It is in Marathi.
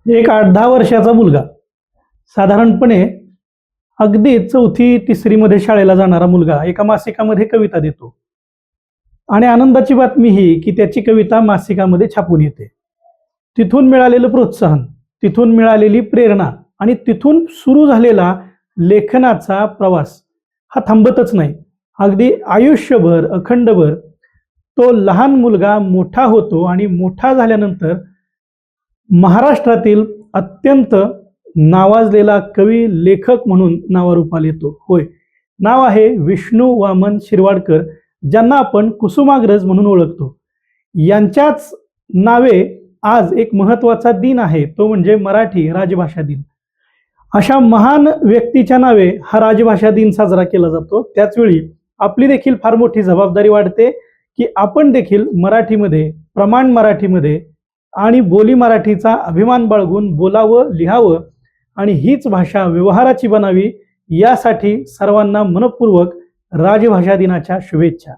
एक 8-10 वर्षाचा मुलगा, साधारणपणे अगदी 4थी-3री शाळेला जाणारा मुलगा एका मासिकामध्ये कविता देतो आणि आनंदाची बातमी ही की त्याची कविता मासिकामध्ये छापून येते. तिथून मिळालेलं प्रोत्साहन, तिथून मिळालेली प्रेरणा आणि तिथून सुरू झालेला लेखनाचा प्रवास हा थांबतच नाही. अगदी आयुष्यभर, अखंडभर तो लहान मुलगा मोठा होतो आणि मोठा झाल्यानंतर महाराष्ट्रातील अत्यंत नावाजलेला कवी, लेखक म्हणून नावारूपाला येतो. होय, नाव आहे विष्णू वामन शिरवाडकर, ज्यांना आपण कुसुमाग्रज म्हणून ओळखतो. यांच्याच नावे आज एक महत्त्वाचा दिन आहे, तो म्हणजे मराठी राजभाषा दिन. अशा महान व्यक्तीच्या नावे हा राजभाषा दिन साजरा केला जातो. त्याचवेळी आपली देखील फार मोठी जबाबदारी वाढते की आपण देखील मराठीमध्ये, प्रमाण मराठीमध्ये आणि बोली मराठीचा अभिमान बाळगून बोलावं, लिहावं आणि हीच भाषा व्यवहाराची बनावी. यासाठी सर्वांना मनपूर्वक राजभाषा दिनाच्या शुभेच्छा.